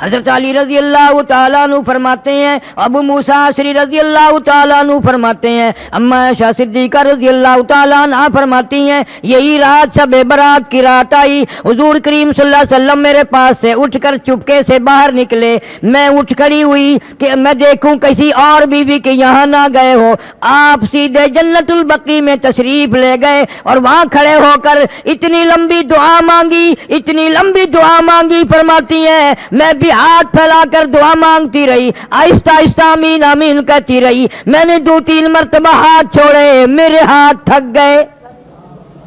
حضرت علی رضی اللہ تعالیٰ عنہ فرماتے ہیں، ابو موسیٰ اشعری رضی اللہ تعالیٰ عنہ فرماتے ہیں، اما عائشہ صدیقہ رضی اللہ تعالیٰ عنہ فرماتی ہیں، یہی رات شب برات کی رات آئی، حضور کریم صلی اللہ علیہ وسلم میرے پاس سے اٹھ کر چپکے سے باہر نکلے، میں اٹھ کھڑی ہوئی کہ میں دیکھوں کسی اور بیوی کے یہاں نہ گئے ہو، آپ سیدھے جنت البقیع میں تشریف لے گئے اور وہاں کھڑے ہو کر اتنی لمبی دعا مانگی، اتنی لمبی دعا مانگی، فرماتی ہیں میں بھی ہاتھ پھیلا کر دعا مانگتی رہی، آہستہ آہستہ آمین آمین کہتی رہی، میں نے 2-3 مرتبہ ہاتھ چھوڑے، میرے ہاتھ تھک گئے،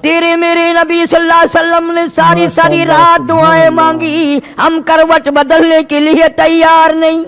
تیرے میرے نبی صلی اللہ علیہ وسلم نے ساری رات دعائیں مانگی، ہم کروٹ بدلنے کے لیے تیار نہیں،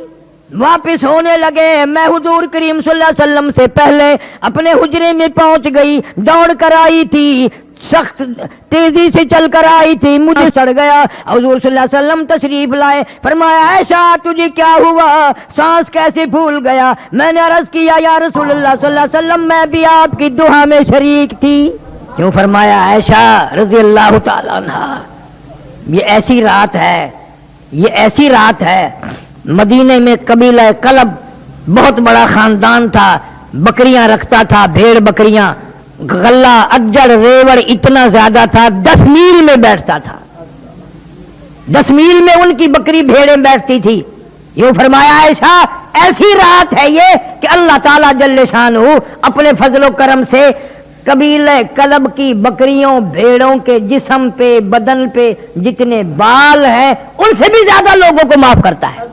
واپس ہونے لگے، میں حضور کریم صلی اللہ علیہ وسلم سے پہلے اپنے حجرے میں پہنچ گئی، دوڑ کر آئی تھی، سخت تیزی سے چل کر آئی تھی، مجھے چڑھ گیا، حضور صلی اللہ علیہ وسلم تشریف لائے، فرمایا عائشہ تجھے کیا ہوا، سانس کیسے پھول گیا، میں نے عرض کیا یا رسول اللہ صلی اللہ علیہ وسلم میں بھی آپ کی دعا میں شریک تھی، کیوں؟ فرمایا عائشہ رضی اللہ تعالیٰ عنہ یہ ایسی رات ہے، یہ ایسی رات ہے، مدینے میں قبیلہ کلب بہت بڑا خاندان تھا، بکریاں رکھتا تھا، بھیڑ بکریاں، غلہ اجڑ ریوڑ اتنا زیادہ تھا، 10 میل میں بیٹھتا تھا، 10 میل میں ان کی بکری بھیڑیں بیٹھتی تھی، یوں فرمایا عائشہ ایسی رات ہے یہ کہ اللہ تعالیٰ جل شانہ اپنے فضل و کرم سے قبیلہ کلب کی بکریوں بھیڑوں کے جسم پہ بدن پہ جتنے بال ہیں ان سے بھی زیادہ لوگوں کو معاف کرتا ہے،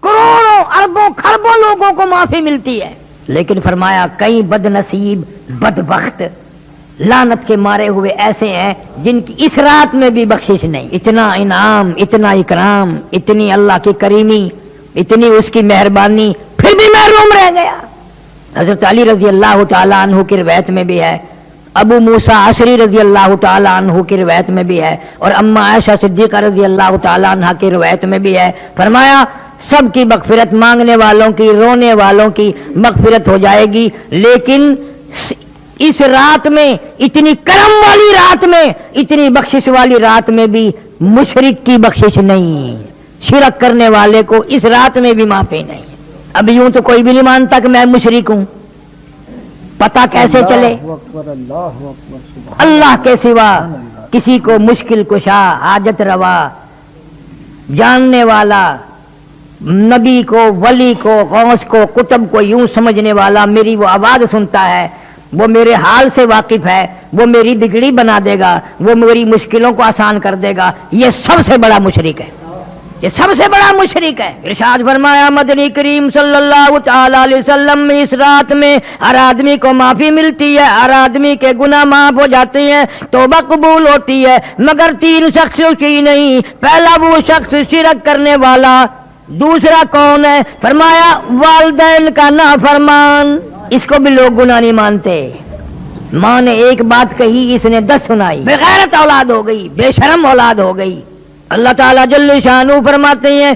کروڑوں اربوں کھربوں لوگوں کو معافی ملتی ہے، لیکن فرمایا کئی بد نصیب بدبخت لعنت کے مارے ہوئے ایسے ہیں جن کی اس رات میں بھی بخشش نہیں، اتنا انعام، اتنا اکرام، اتنی اللہ کی کریمی، اتنی اس کی مہربانی، پھر بھی محروم رہ گیا۔ حضرت علی رضی اللہ تعالیٰ عنہ کی روایت میں بھی ہے، ابو موسیٰ اشعری رضی اللہ تعالیٰ عنہ کی روایت میں بھی ہے، اور اما عائشہ صدیقہ رضی اللہ تعالیٰ عنہ کی روایت میں بھی ہے، فرمایا سب کی مغفرت، مانگنے والوں کی، رونے والوں کی مغفرت ہو جائے گی، لیکن اس رات میں، اتنی کرم والی رات میں، اتنی بخشش والی رات میں بھی مشرک کی بخشش نہیں، شرک کرنے والے کو اس رات میں بھی معافی نہیں۔ اب یوں تو کوئی بھی نہیں مانتا کہ میں مشرک ہوں، پتہ کیسے چلے؟ اللہ کے سوا کسی کو مشکل کشا، حاجت روا، جاننے والا، نبی کو، ولی کو، غوث کو، قطب کو یوں سمجھنے والا، میری وہ آواز سنتا ہے، وہ میرے حال سے واقف ہے، وہ میری بگڑی بنا دے گا، وہ میری مشکلوں کو آسان کر دے گا، یہ سب سے بڑا مشرک ہے، یہ سب سے بڑا مشرک ہے۔ ارشاد فرمایا مدنی کریم صلی اللہ تعالی علیہ وسلم میں اس رات میں ہر آدمی کو معافی ملتی ہے، ہر آدمی کے گناہ معاف ہو جاتے ہیں، توبہ قبول ہوتی ہے، مگر 3 شخصوں کی نہیں۔ پہلا وہ شخص شرک کرنے والا، دوسرا کون ہے؟ فرمایا والدین کا نافرمان، اس کو بھی لوگ گناہ نہیں مانتے، ماں نے ایک بات کہی اس نے 10 سنائی، بے غیرت اولاد ہو گئی، بے شرم اولاد ہو گئی۔ اللہ تعالیٰ جل شانہ فرماتے ہیں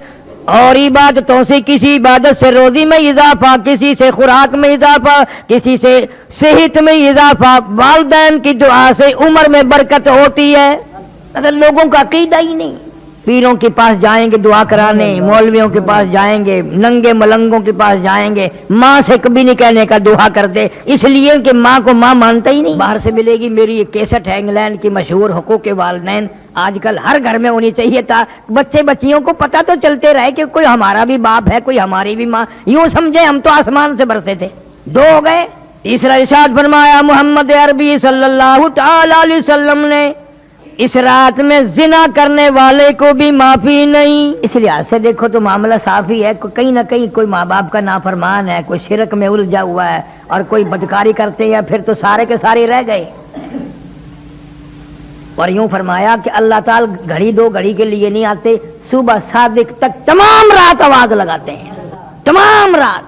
اور عبادتوں سے، کسی عبادت سے روزی میں اضافہ، کسی سے خوراک میں اضافہ، کسی سے صحت میں اضافہ، والدین کی دعا سے عمر میں برکت ہوتی ہے۔ اگر لوگوں کا عقیدہ ہی نہیں، پیروں کے پاس جائیں گے دعا کرانے، مولویوں کے پاس جائیں گے، ننگے ملنگوں کے پاس جائیں گے، ماں سے کبھی نہیں کہنے کا دعا کر دے، اس لیے کہ ماں کو ماں مانتا ہی نہیں۔ باہر سے ملے گی، میری ایک کیسٹ ہے انگلینڈ کی مشہور حقوق والدین، آج کل ہر گھر میں ہونی چاہیے تھا، بچے بچیوں کو پتہ تو چلتے رہے کہ کوئی ہمارا بھی باپ ہے، کوئی ہماری بھی ماں، یوں سمجھے ہم تو آسمان سے برسے تھے۔ 2 ہو گئے، تیسرا ارشاد فرمایا محمد عربی صلی اللہ تعالی علیہ وسلم نے اس رات میں زنا کرنے والے کو بھی معافی نہیں۔ اس لحاظ سے دیکھو تو معاملہ صاف ہی ہے، کہیں نہ کہیں کوئی ماں باپ کا نافرمان ہے، کوئی شرک میں الجھا ہوا ہے، اور کوئی بدکاری کرتے ہیں، پھر تو سارے کے سارے رہ گئے۔ اور یوں فرمایا کہ اللہ تعالی گھڑی 2 گھڑی کے لیے نہیں آتے، صبح صادق تک تمام رات آواز لگاتے ہیں، تمام رات۔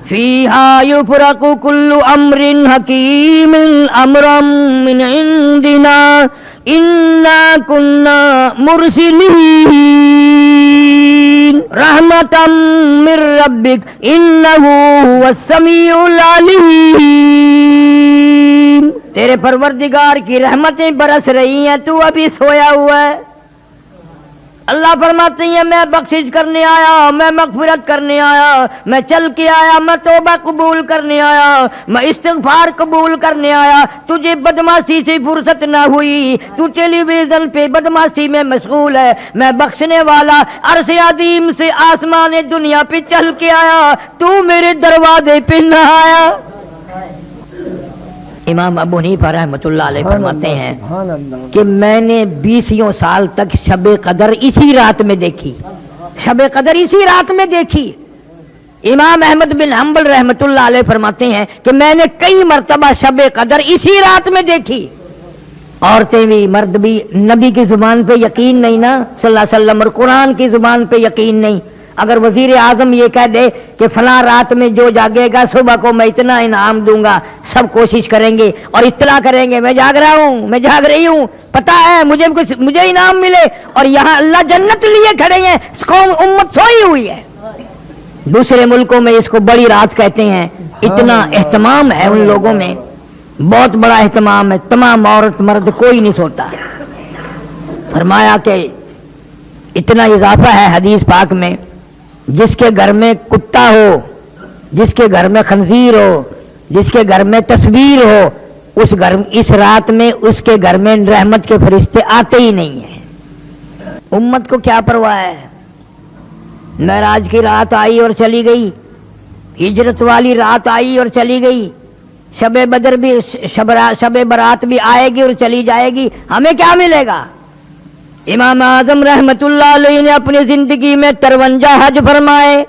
فیہا یفرق کل امر حکیم امرا من عندنا انا کنا مرسلین رحمتا من ربک انہ هو السمیع العلیم۔ تیرے پروردگار کی رحمتیں برس رہی ہیں، تو ابھی سویا ہوا ہے، اللہ فرماتے ہیں میں بخشش کرنے آیا، میں مغفرت کرنے آیا، میں چل کے آیا، میں توبہ قبول کرنے آیا، میں استغفار قبول کرنے آیا، تجھے بدمعاشی سے فرصت نہ ہوئی، تو ٹیلی ویژن پہ بدمعاشی میں مشغول ہے، میں بخشنے والا عرش عظیم سے آسمان دنیا پہ چل کے آیا، تو میرے دروازے پہ نہ آیا۔ امام ابو حنیفہ رحمۃ اللہ علیہ فرماتے ہیں کہ میں نے 20 سال تک شب قدر اسی رات میں دیکھی، شب قدر اسی رات میں دیکھی۔ امام احمد بن حنبل رحمۃ اللہ علیہ فرماتے ہیں کہ میں نے کئی مرتبہ شب قدر اسی رات میں دیکھی۔ عورتیں بھی مرد بھی، نبی کی زبان پہ یقین نہیں نا صلی اللہ علیہ وسلم، اور قرآن کی زبان پہ یقین نہیں۔ اگر وزیر اعظم یہ کہہ دے کہ فلاں رات میں جو جاگے گا صبح کو میں اتنا انعام دوں گا، سب کوشش کریں گے اور اطلاع کریں گے میں جاگ رہا ہوں، میں جاگ رہی ہوں، پتا ہے مجھے انعام ملے، اور یہاں اللہ جنت لیے کھڑے ہیں، اس قوم امت سوئی ہوئی ہے۔ دوسرے ملکوں میں اس کو بڑی رات کہتے ہیں، اتنا اہتمام ہے ان لوگوں میں، بہت بڑا اہتمام ہے، تمام عورت مرد کوئی نہیں سوتا۔ فرمایا کہ اتنا اضافہ ہے حدیث پاک میں، جس کے گھر میں کتا ہو، جس کے گھر میں خنزیر ہو، جس کے گھر میں تصویر ہو، اس رات میں اس کے گھر میں رحمت کے فرشتے آتے ہی نہیں ہیں۔ امت کو کیا پرواہ ہے؟ معراج کی رات آئی اور چلی گئی، ہجرت والی رات آئی اور چلی گئی، شب بدر بھی، شب برات بھی آئے گی اور چلی جائے گی، ہمیں کیا ملے گا؟ امام اعظم رحمت اللہ علیہ نے اپنی زندگی میں 53 حج فرمائے،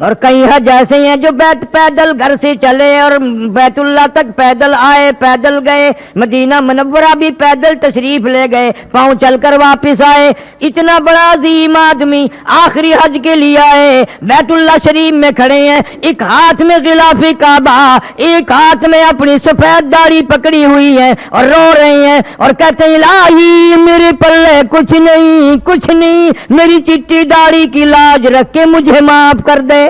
اور کئی حج ایسے ہیں جو پیدل گھر سے چلے اور بیت اللہ تک پیدل آئے، پیدل گئے، مدینہ منورہ بھی پیدل تشریف لے گئے، پاؤں چل کر واپس آئے۔ اتنا بڑا عظیم آدمی آخری حج کے لیے آئے، بیت اللہ شریف میں کھڑے ہیں، ایک ہاتھ میں غلاف کعبہ، ایک ہاتھ میں اپنی سفید داڑھی پکڑی ہوئی ہے، اور رو رہے ہیں اور کہتے ہیں الہی میرے پلے کچھ نہیں، کچھ نہیں، میری چٹی داڑھی کی لاج رکھ کے مجھے معاف کر دے۔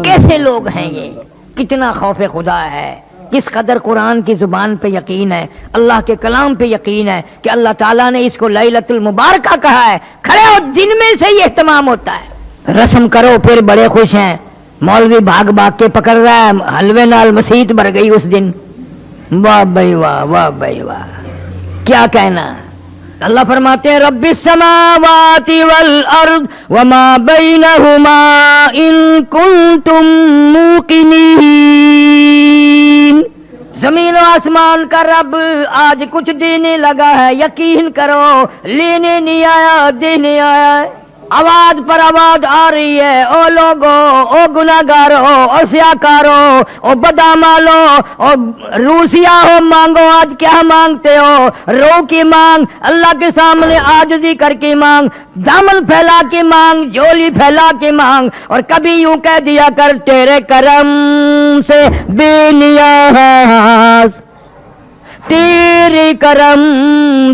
کیسے لوگ ہیں یہ؟ کتنا خوف خدا ہے، کس قدر قرآن کی زبان پہ یقین ہے، اللہ کے کلام پہ یقین ہے کہ اللہ تعالیٰ نے اس کو لیلۃ المبارکہ کہا ہے۔ کھڑے ہو، دن میں سے یہ اہتمام ہوتا ہے، رسم کرو پھر بڑے خوش ہیں۔ مولوی بھاگ بھاگ کے پکڑ رہا ہے، حلوے نال مسیت بھر گئی اس دن، واہ بھائی واہ، واہ بھائی واہ، کیا کہنا۔ اللہ فرماتے ہیں رب السماوات والارض وما بینہما ان کنتم موقنین، زمین و آسمان کا رب آج کچھ دینے لگا ہے، یقین کرو، لینے نہیں آیا، دینے آیا ہے۔ آواز پر آواز آ رہی ہے، او لوگو، او گناہگارو، او سیاکارو، او بدامالو، او روسیا ہو، مانگو، آج کیا مانگتے ہو؟ رو کی مانگ، اللہ کے سامنے عاجزی کر کے مانگ، دامن پھیلا کے مانگ، جھولی پھیلا کے مانگ، اور کبھی یوں کہہ دیا کر تیرے کرم سے بے نیاز، تیرے کرم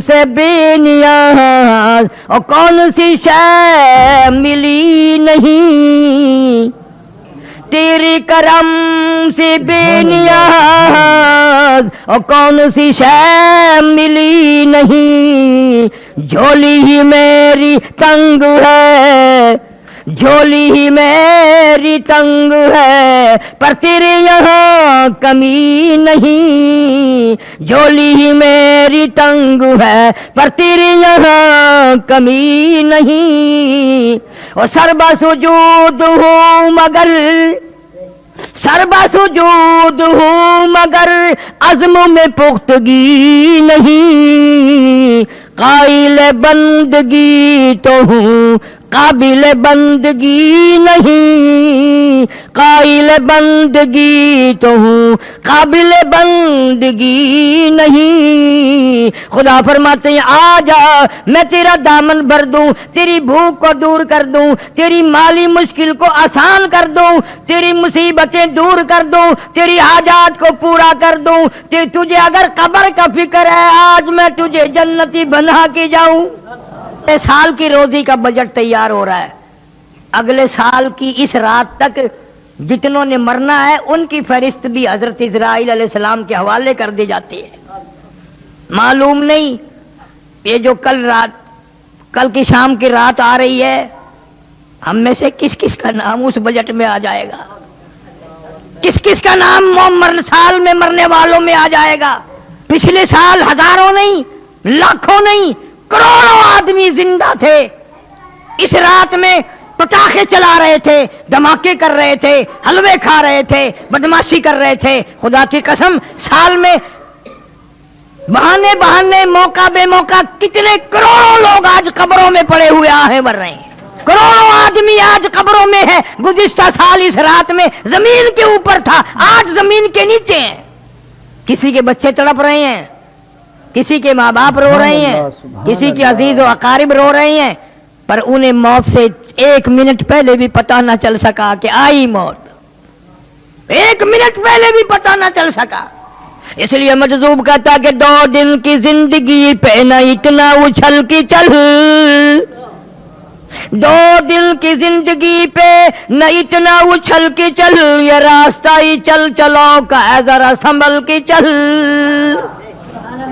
سے بے نیاز، اور کون سی شے ملی نہیں، تیرے کرم سے بے نیاز، اور کون سی شے ملی نہیں، جھولی ہی میری تنگ ہے، جھولی ہی میری تنگ ہے، پر تیرے یہاں کمی نہیں، جھولی ہی میری تنگ ہے، پر تیرے یہاں کمی نہیں، اور سربا سجود ہوں مگر، سربا سجود ہوں مگر عزم میں پختگی نہیں، قائل بندگی تو ہوں قابل بندگی نہیں، قائل بندگی تو ہوں قابل بندگی نہیں۔ خدا فرماتے ہیں آ جا، میں تیرا دامن بھر دوں، تیری بھوک کو دور کر دوں، تیری مالی مشکل کو آسان کر دوں، تیری مصیبتیں دور کر دوں، تیری حاجات کو پورا کر دوں، تجھے اگر قبر کا فکر ہے آج میں تجھے جنتی بنا کے جاؤں۔ سال کی روزی کا بجٹ تیار ہو رہا ہے، اگلے سال کی اس رات تک جتنوں نے مرنا ہے ان کی فہرست بھی حضرت اسرائیل علیہ السلام کے حوالے کر دی جاتی ہے۔ معلوم نہیں یہ جو کل کی شام کی رات آ رہی ہے، ہم میں سے کس کس کا نام اس بجٹ میں آ جائے گا؟ کس کس کا نام سال میں مرنے والوں میں آ جائے گا؟ پچھلے سال ہزاروں نہیں، لاکھوں نہیں، کروڑوں آدمی زندہ تھے، اس رات میں پٹاخے چلا رہے تھے، دھماکے کر رہے تھے، حلوے کھا رہے تھے، بدماشی کر رہے تھے۔ خدا کی قسم سال میں بہانے موقع بے موقع کتنے کروڑوں لوگ آج قبروں میں پڑے ہوئے آہیں بھر رہے ہیں، کروڑوں آدمی آج قبروں میں ہے۔ گزشتہ سال اس رات میں زمین کے اوپر تھا، آج زمین کے نیچے ہیں۔ کسی کے بچے تڑپ رہے ہیں، کسی کے ماں باپ رو رہے ہیں، کسی کے عزیز و اقارب رو رہے ہیں، پر انہیں موت سے 1 منٹ پہلے بھی پتہ نہ چل سکا کہ آئی موت، 1 منٹ پہلے بھی پتہ نہ چل سکا۔ اس لیے مجذوب کہتا کہ 2 دن کی زندگی پہ نہ اتنا اچھل کی چل، 2 دن کی زندگی پہ نہ اتنا اچھل کی چل، یہ راستہ ہی چل چلو کا ہے ذرا سنبھل کی چل۔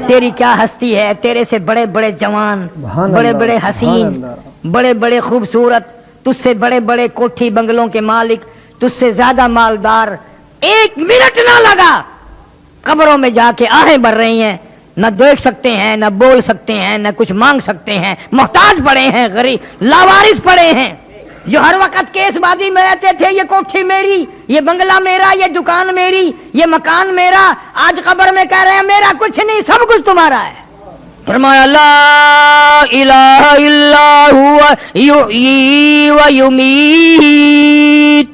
تیری کیا ہستی ہے، تیرے سے بڑے بڑے جوان، بڑے بڑے حسین، بڑے بڑے خوبصورت، تجھ سے بڑے بڑے کوٹھی بنگلوں کے مالک، تجھ سے زیادہ مالدار، 1 منٹ نہ لگا، قبروں میں جا کے آہیں بھر رہی ہیں، نہ دیکھ سکتے ہیں، نہ بول سکتے ہیں، نہ کچھ مانگ سکتے ہیں، محتاج پڑے ہیں، غریب لاوارث پڑے ہیں، جو ہر وقت کیس بازی میں رہتے تھے، یہ کوٹھی میری، یہ بنگلہ میرا، یہ دکان میری، یہ مکان میرا، آج قبر میں کہہ رہے ہیں میرا کچھ نہیں، سب کچھ تمہارا ہے۔ فرمایا لا الہ الا ہوا یحیی و یمیت،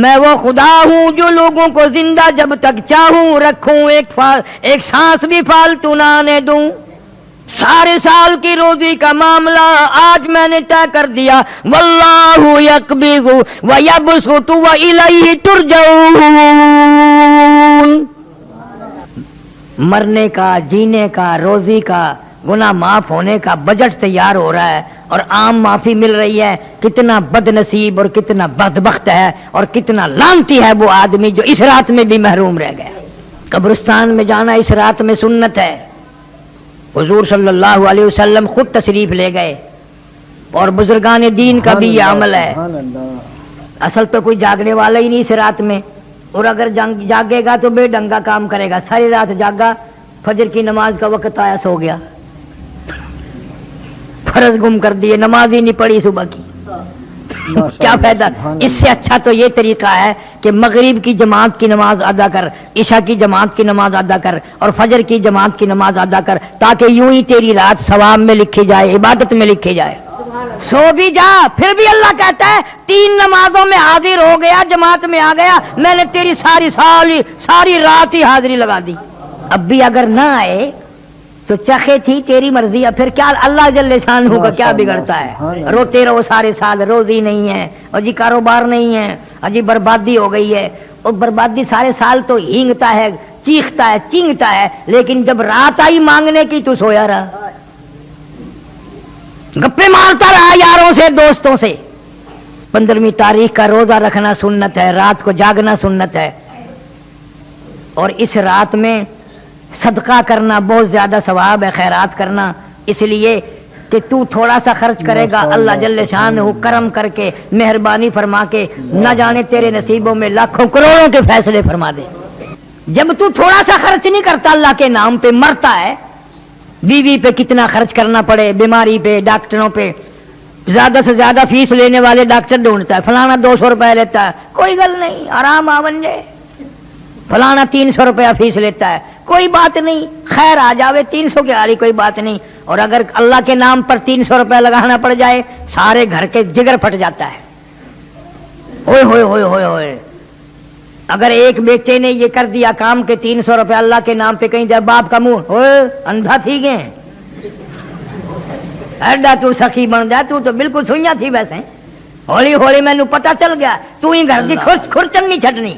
میں وہ خدا ہوں جو لوگوں کو زندہ جب تک چاہوں رکھوں، ایک سانس بھی فالتو نہ آنے دوں۔ سارے سال کی روزی کا معاملہ آج میں نے طے کر دیا، واللہ یقبض ویبسط والیہ ترجعون۔ مرنے کا، جینے کا، روزی کا، گناہ معاف ہونے کا بجٹ تیار ہو رہا ہے اور عام معافی مل رہی ہے۔ کتنا بد نصیب اور کتنا بدبخت ہے اور کتنا لعنتی ہے وہ آدمی جو اس رات میں بھی محروم رہ گیا۔ قبرستان میں جانا اس رات میں سنت ہے، حضور صلی اللہ علیہ وسلم خود تشریف لے گئے، اور بزرگان دین کا بھی یہ عمل ہے۔ اصل تو کوئی جاگنے والا ہی نہیں اس رات میں، اور اگر جاگے گا تو بے ڈنگا کام کرے گا۔ ساری رات جاگا، فجر کی نماز کا وقت آیا سو گیا، فرض گم کر دیے، نماز ہی نہیں پڑھی صبح کی، کیا فائدہ؟ اس سے اچھا تو یہ طریقہ ہے کہ مغرب کی جماعت کی نماز ادا کر، عشاء کی جماعت کی نماز ادا کر، اور فجر کی جماعت کی نماز ادا کر، تاکہ یوں ہی تیری رات ثواب میں لکھی جائے، عبادت میں لکھی جائے۔ سو بھی جا، پھر بھی اللہ کہتا ہے 3 نمازوں میں حاضر ہو گیا، جماعت میں آ گیا، میں نے تیری ساری رات ہی حاضری لگا دی۔ اب بھی اگر نہ آئے تو چخے تھی تیری مرضی، اب پھر کیا اللہ جل شانہ کا کیا بگڑتا ہے؟ روتے رہو سارے سال، روزی نہیں ہے، اور جی کاروبار نہیں ہے، اور جی بربادی ہو گئی ہے، اور بربادی سارے سال تو ہینگتا ہے، چیختا ہے، چینگتا ہے، لیکن جب رات آئی مانگنے کی تو سویا رہا، گپے مارتا رہا یاروں سے، دوستوں سے۔ 15ویں تاریخ کا روزہ رکھنا سنت ہے، رات کو جاگنا سنت ہے، اور اس رات میں صدقہ کرنا بہت زیادہ ثواب ہے، خیرات کرنا، اس لیے کہ تو تھوڑا سا خرچ کرے گا، اللہ جل شانہ کرم کر کے، مہربانی فرما کے، نہ جانے تیرے نصیبوں میں لاکھوں کروڑوں کے فیصلے فرما دے۔ جب تو تھوڑا سا خرچ نہیں کرتا اللہ کے نام پہ، مرتا ہے، بیوی پہ کتنا خرچ کرنا پڑے، بیماری پہ، ڈاکٹروں پہ، زیادہ سے زیادہ فیس لینے والے ڈاکٹر ڈھونڈتا ہے، فلانا 200 روپے لیتا ہے، کوئی گل نہیں، آرام آون جائے، فلانا 300 روپیہ فیس لیتا ہے، کوئی بات نہیں، خیر آ جاوے، 300 کے آری کوئی بات نہیں۔ اور اگر اللہ کے نام پر 300 روپے لگانا پڑ جائے، سارے گھر کے جگر پھٹ جاتا ہے، ہوئے ہوئے ہوئے ہوئے ہوئے۔ اگر ایک بیٹے نے یہ کر دیا کام کہ 300 روپے اللہ کے نام پہ کہیں جائے، باپ کا منہ ہوئے اندھا تھی گئے، ایڈا تو سخی بن جائے، تو بالکل سوئیاں تھی ویسے، ہولی ہولی میں پتا چل گیا، تو ہی گھر کی کھرچن نہیں چھٹنی۔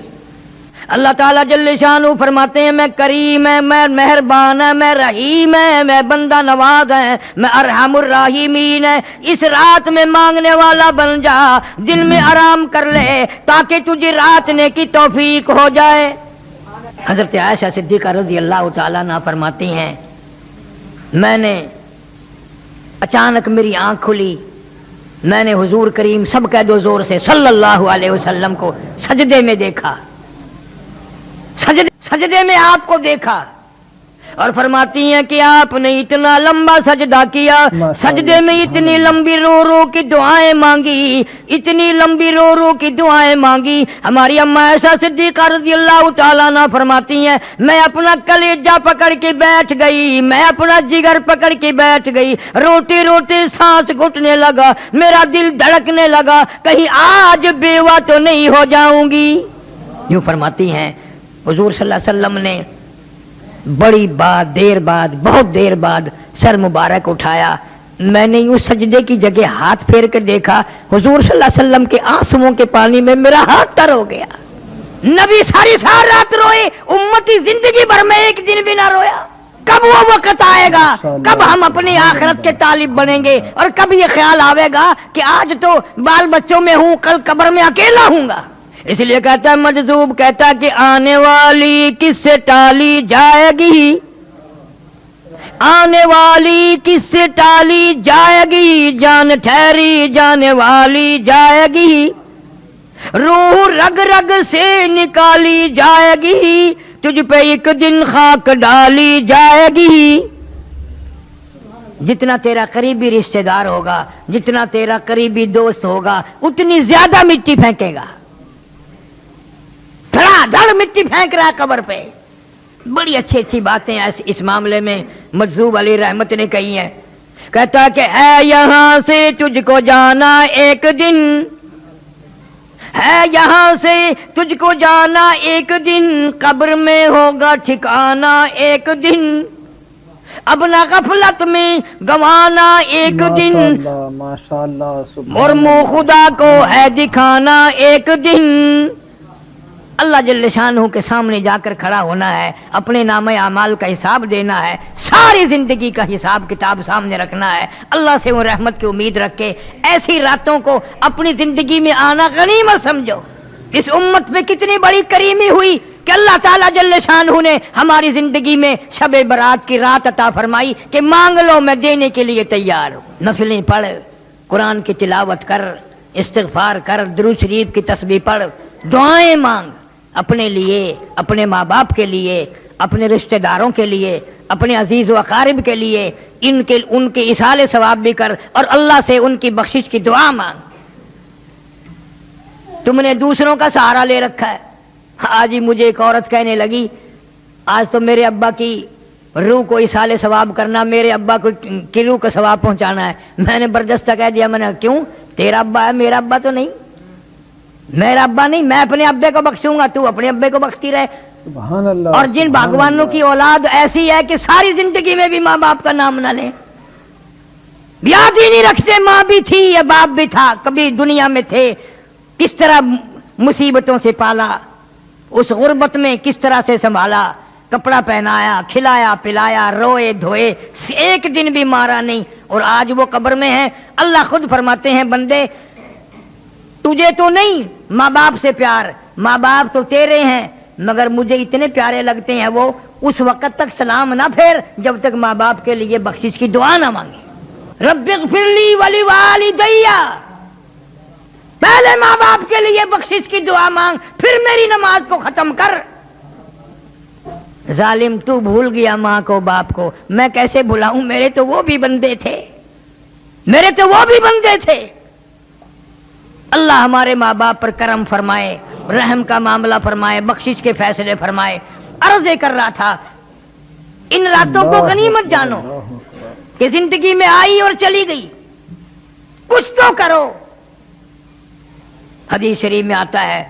اللہ تعالیٰ جل شانہ فرماتے ہیں میں کریم ہے، میں مہربان ہے، میں رحیم ہے، میں بندہ نواز ہے، میں ارحم الراحمین ہے۔ اس رات میں مانگنے والا بن جا، دل میں آرام کر لے تاکہ تجھے رات نے کی توفیق ہو جائے۔ حضرت عائشہ صدیقہ رضی اللہ تعالیٰ عنہا فرماتی ہیں میں نے اچانک میری آنکھ کھلی، میں نے حضور کریم سب کہہ دو زور سے صلی اللہ علیہ وسلم کو سجدے میں دیکھا، سجدے میں آپ کو دیکھا، اور فرماتی ہیں کہ آپ نے اتنا لمبا سجدہ کیا، سجدے میں اتنی لمبی رو رو کی دعائیں مانگی، اتنی لمبی رو رو کی دعائیں مانگی۔ ہماری اماں عائشہ صدیقہ رضی اللہ تعالیٰ عنہ فرماتی ہیں میں اپنا کلیجہ پکڑ کے بیٹھ گئی، میں اپنا جگر پکڑ کے بیٹھ گئی، روتے روتے سانس گھٹنے لگا، میرا دل دھڑکنے لگا، کہیں آج بیوہ تو نہیں ہو جاؤں گی۔ یوں فرماتی ہیں حضور صلی اللہ علیہ وسلم نے بڑی دیر بعد بہت دیر بعد سر مبارک اٹھایا، میں نے یوں سجدے کی جگہ ہاتھ پھیر کر دیکھا، حضور صلی اللہ علیہ وسلم کے آنسوؤں کے پانی میں میرا ہاتھ تر ہو گیا۔ نبی ساری رات روئے، امتی زندگی بھر میں ایک دن بھی نہ رویا۔ کب وہ وقت آئے گا، کب ہم اپنی آخرت کے طالب بنیں گے، اور کب یہ خیال آئے گا کہ آج تو بال بچوں میں ہوں، کل قبر میں اکیلا ہوں گا۔ اس لیے کہتا ہے مجذوب کہتا ہے کہ آنے والی کس سے ٹالی جائے گی، آنے والی کس سے ٹالی جائے گی، جان ٹھہری جانے والی جائے گی، روح رگ رگ سے نکالی جائے گی، تجھ پہ ایک دن خاک ڈالی جائے گی۔ جتنا تیرا قریبی رشتہ دار ہوگا، جتنا تیرا قریبی دوست ہوگا، اتنی زیادہ مٹی پھینکے گا، دھڑا دھڑ مٹی پھینک رہا ہے قبر پہ۔ بڑی اچھی اچھی باتیں اس معاملے میں مجذوب علی رحمت نے کہی ہیں۔ کہتا کہ ہے یہاں سے تجھ کو جانا ایک دن، ہے یہاں سے تجھ کو جانا ایک دن، قبر میں ہوگا ٹھکانا ایک دن، اب نہ غفلت میں گوانا ایک دن، ماشاءاللہ اور منہ خدا کو ہے دکھانا ایک دن۔ اللہ جل شانہ کے سامنے جا کر کھڑا ہونا ہے، اپنے نامہ اعمال کا حساب دینا ہے، ساری زندگی کا حساب کتاب سامنے رکھنا ہے۔ اللہ سے وہ رحمت کی امید رکھ کے ایسی راتوں کو اپنی زندگی میں آنا غنیمت سمجھو۔ اس امت پہ کتنی بڑی کریمی ہوئی کہ اللہ تعالیٰ جل شانہ نے ہماری زندگی میں شب برات کی رات عطا فرمائی کہ مانگ لو میں دینے کے لیے تیار ہوں۔ نفلیں پڑھ، قرآن کی تلاوت کر، استغفار کر، درود شریف کی تسبیح پڑھ، دعائیں مانگ، اپنے لیے، اپنے ماں باپ کے لیے، اپنے رشتہ داروں کے لیے، اپنے عزیز و اقارب کے لیے، ان کے ایصال ثواب بھی کر، اور اللہ سے ان کی بخشش کی دعا مانگ۔ تم نے دوسروں کا سہارا لے رکھا ہے۔ آج ہی مجھے ایک عورت کہنے لگی آج تو میرے ابا کی روح کو ایصال ثواب کرنا، میرے ابا کو کی روح کا ثواب پہنچانا ہے۔ میں نے بردستہ کہہ دیا، میں نے کیوں؟ تیرا ابا ہے، میرا ابا تو نہیں، میرا ابا نہیں، میں اپنے ابے کو بخشوں گا، تو اپنے ابے کو بخشتی رہے۔ سبحان اللہ۔ اور جن بھگوانوں کی اولاد ایسی ہے کہ ساری زندگی میں بھی ماں باپ کا نام نہ لیں، یاد ہی نہیں رکھتے ماں بھی تھی یا باپ بھی تھا، کبھی دنیا میں تھے، کس طرح مصیبتوں سے پالا، اس غربت میں کس طرح سے سنبھالا، کپڑا پہنایا، کھلایا پلایا، روئے دھوئے، ایک دن بھی مارا نہیں، اور آج وہ قبر میں ہے۔ اللہ خود فرماتے ہیں بندے تجھے تو نہیں ماں باپ سے پیار، ماں باپ تو تیرے ہیں، مگر مجھے اتنے پیارے لگتے ہیں وہ اس وقت تک سلام نہ پھیر جب تک ماں باپ کے لیے بخشش کی دعا نہ مانگے۔ رب اغفر لی ولوالدی، پہلے ماں باپ کے لیے بخشش کی دعا مانگ، پھر میری نماز کو ختم کر۔ ظالم تو بھول گیا ماں کو باپ کو، میں کیسے بھلاؤں؟ میرے تو وہ بھی بندے تھے، میرے تو وہ بھی بندے تھے۔ اللہ ہمارے ماں باپ پر کرم فرمائے، رحم کا معاملہ فرمائے، بخشش کے فیصلے فرمائے۔ عرض کر رہا تھا ان راتوں کو غنیمت جانو کہ زندگی میں آئی اور چلی گئی، کچھ تو کرو۔ حدیث شریف میں آتا ہے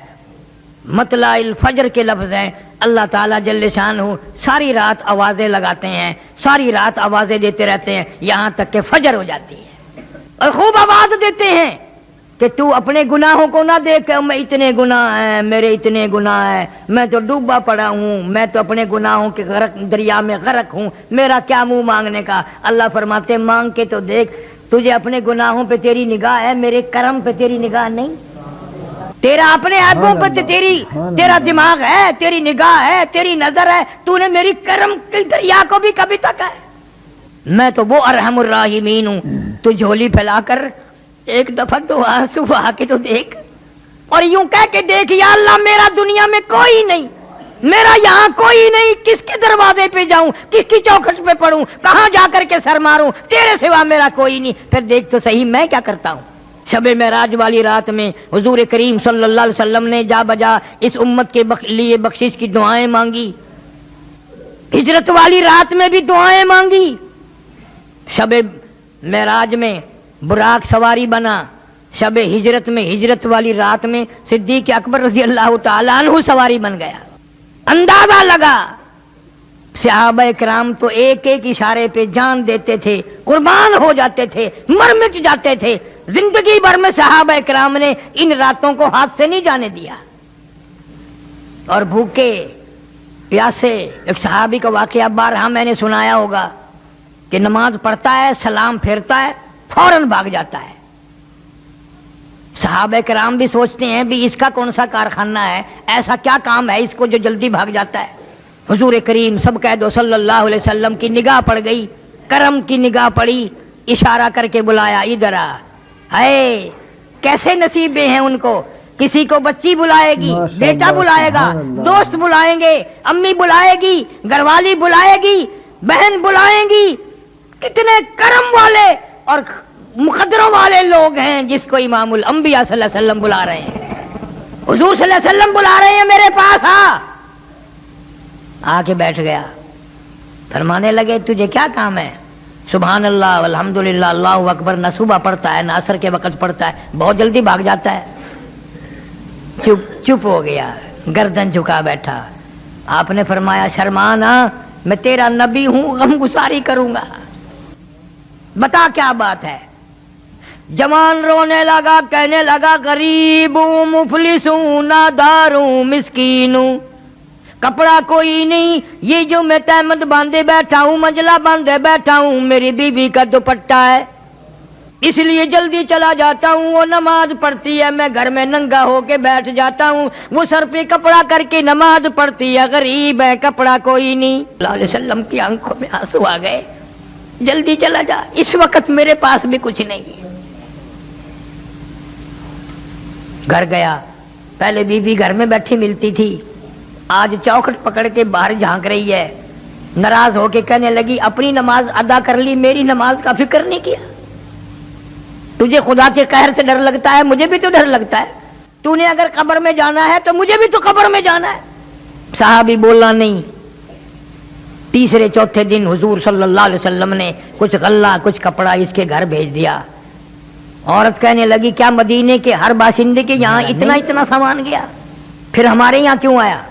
مطلع الفجر کے لفظ ہیں، اللہ تعالیٰ جل شانہ ساری رات آوازیں لگاتے ہیں، ساری رات آوازیں دیتے رہتے ہیں یہاں تک کہ فجر ہو جاتی ہے، اور خوب آواز دیتے ہیں کہ تو اپنے گناہوں کو نہ دیکھ، میں اتنے گناہ ہیں، میرے اتنے گناہ ہیں، میں تو ڈوبا پڑا ہوں، میں تو اپنے گناہوں کے دریا میں غرق ہوں، میرا کیا منہ مانگنے کا۔ اللہ فرماتے مانگ کے تو دیکھ، تجھے اپنے گناہوں پہ تیری نگاہ ہے، میرے کرم پہ تیری نگاہ نہیں، تیرا اپنے عیبوں پہ تیرا دماغ ہے، تیری نگاہ ہے، تیری نظر ہے، تو نے میری کرم کے دریا کو بھی کبھی تک ہے۔ میں تو وہ ارحم الراحمین ہوں. تو جھولی پھیلا کر ایک دفعہ دو آنسو بہا کے تو دیکھ, اور یوں کہہ کے دیکھ, یا اللہ میرا دنیا میں کوئی نہیں, میرا یہاں کوئی نہیں, کس کے دروازے پہ جاؤں, کس کی چوکھٹ پہ پڑھوں, کہاں جا کر کے سر ماروں, تیرے سوا میرا کوئی نہیں. پھر دیکھ تو صحیح میں کیا کرتا ہوں. شب معراج والی رات میں حضور کریم صلی اللہ علیہ وسلم نے جا بجا اس امت کے لیے بخشش کی دعائیں مانگی. ہجرت والی رات میں بھی دعائیں مانگی. شب معراج میں براق سواری بنا, شب ہجرت میں, ہجرت والی رات میں صدیق اکبر رضی اللہ تعالیٰ عنہ سواری بن گیا. اندازہ لگا صحابہ کرام تو ایک ایک اشارے پہ جان دیتے تھے, قربان ہو جاتے تھے, مر مٹ جاتے تھے. زندگی بھر میں صحابہ کرام نے ان راتوں کو ہاتھ سے نہیں جانے دیا. اور بھوکے پیاسے, ایک صحابی کا واقعہ بارہا میں نے سنایا ہوگا کہ نماز پڑھتا ہے, سلام پھیرتا ہے, فوراً بھاگ جاتا ہے. صحابہ کرام بھی سوچتے ہیں بھی اس کا کون سا کارخانہ ہے, ایسا کیا کام ہے اس کو جو جلدی بھاگ جاتا ہے. حضور کریم سب کہہ دو صلی اللہ علیہ وسلم کی نگاہ پڑ گئی, کرم کی نگاہ پڑی, اشارہ کر کے بلایا, ادھر آ. ہے کیسے نصیبے ہیں ان کو, کسی کو بچی بلائے گی, بیٹا بلائے گا, دوست بلائیں گے, امی بلائے گی, گھر والی بلائے گی, بہن بلائیں گی. کتنے کرم والے اور مقدروں والے لوگ ہیں جس کو امام الانبیاء صلی اللہ علیہ وسلم بلا رہے ہیں. حضور صلی اللہ علیہ وسلم بلا رہے ہیں میرے پاس, آ کے بیٹھ گیا. فرمانے لگے تجھے کیا کام ہے؟ سبحان اللہ والحمدللہ اللہ اکبر نہ صبح پڑھتا ہے نہ عصر کے وقت پڑھتا ہے, بہت جلدی بھاگ جاتا ہے. چپ ہو گیا, گردن جھکا بیٹھا. آپ نے فرمایا شرمانا, میں تیرا نبی ہوں, غم گساری کروں گا, بتا کیا بات ہے. جوان رونے لگا, کہنے لگا غریب ہوں, مفلس ہوں, نادار ہوں, مسکین ہوں, کپڑا کوئی نہیں, یہ جو میں تہمت باندھے بیٹھا ہوں, منجلا باندھے بیٹھا ہوں, میری بیوی کا دوپٹہ ہے, اس لیے جلدی چلا جاتا ہوں. وہ نماز پڑھتی ہے, میں گھر میں ننگا ہو کے بیٹھ جاتا ہوں, وہ سر پہ کپڑا کر کے نماز پڑھتی ہے, غریب ہے, کپڑا کوئی نہیں. اللہ علیہ وسلم کی آنکھوں میں آنسو آ گئے. جلدی چلا جا, اس وقت میرے پاس بھی کچھ نہیں. گھر گیا, پہلے بیوی گھر میں بیٹھی ملتی تھی, آج چوکھٹ پکڑ کے باہر جھانک رہی ہے. ناراض ہو کے کہنے لگی اپنی نماز ادا کر لی, میری نماز کا فکر نہیں کیا. تجھے خدا کے قہر سے ڈر لگتا ہے, مجھے بھی تو ڈر لگتا ہے. تو نے اگر قبر میں جانا ہے تو مجھے بھی تو قبر میں جانا ہے. صحابی بولا نہیں. تیسرے چوتھے دن حضور صلی اللہ علیہ وسلم نے کچھ غلہ کچھ کپڑا اس کے گھر بھیج دیا. عورت کہنے لگی کیا مدینے کے ہر باشندے کے یہاں اتنا سامان گیا, پھر ہمارے یہاں کیوں آیا؟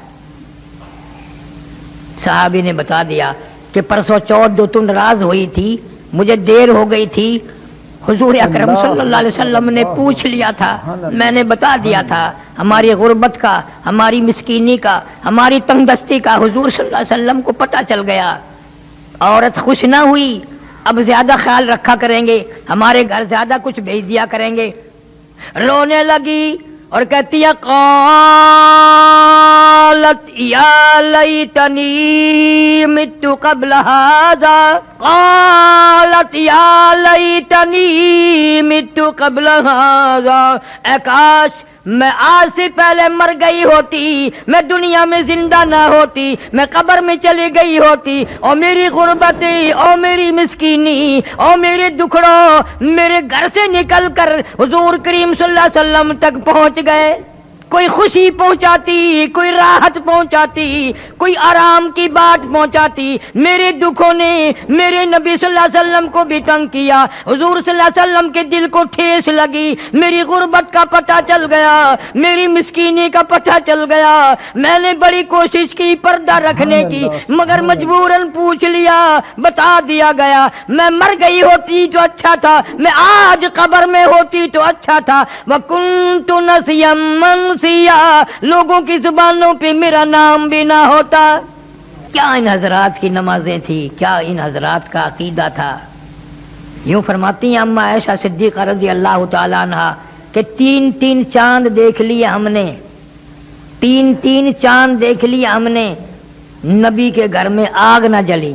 صحابی نے بتا دیا کہ پرسوں چوتھ جو تم ناراض ہوئی تھی, مجھے دیر ہو گئی تھی, حضور اکرم صلی اللہ علیہ وسلم نے پوچھ لیا تھا, میں نے بتا دیا تھا ہماری غربت کا, ہماری مسکینی کا, ہماری تنگ دستی کا حضور صلی اللہ علیہ وسلم کو پتہ چل گیا. عورت خوش نہ ہوئی, اب زیادہ خیال رکھا کریں گے, ہمارے گھر زیادہ کچھ بھیج دیا کریں گے. رونے لگی اور کہتی ہے قالت یا لیتنی مت قبل ھذا, قالت یا لیتنی مت قبل ھذا, اے کاش میں آج سے پہلے مر گئی ہوتی, میں دنیا میں زندہ نہ ہوتی, میں قبر میں چلی گئی ہوتی. اور میری غربتی, اور میری مسکینی, اور میرے دکھڑوں میرے گھر سے نکل کر حضور کریم صلی اللہ علیہ وسلم تک پہنچ گئے. کوئی خوشی پہنچاتی, کوئی راحت پہنچاتی, کوئی آرام کی بات پہنچاتی. میرے دکھوں نے میرے نبی صلی اللہ علیہ وسلم کو بھی تنگ کیا. حضور صلی اللہ علیہ وسلم کے دل کو ٹھیس لگی, میری غربت کا پتہ چل گیا, میری مسکینی کا پتہ چل گیا. میں نے بڑی کوشش کی پردہ رکھنے کی, مگر مجبوراً پوچھ لیا, بتا دیا گیا. میں مر گئی ہوتی تو اچھا تھا, میں آج قبر میں ہوتی تو اچھا تھا. وَكُنْتُ نَسِيًّا مَنْسِيًّا, لوگوں کی زبانوں پہ میرا نام بھی نہ ہوتا. کیا ان حضرات کی نمازیں تھی, کیا ان حضرات کا عقیدہ تھا. یوں فرماتی ہیں اما عائشہ صدیقہ رضی اللہ تعالی عنہا کہ 3 چاند دیکھ لیے ہم نے, 3 چاند دیکھ لیے ہم نے, نبی کے گھر میں آگ نہ جلی.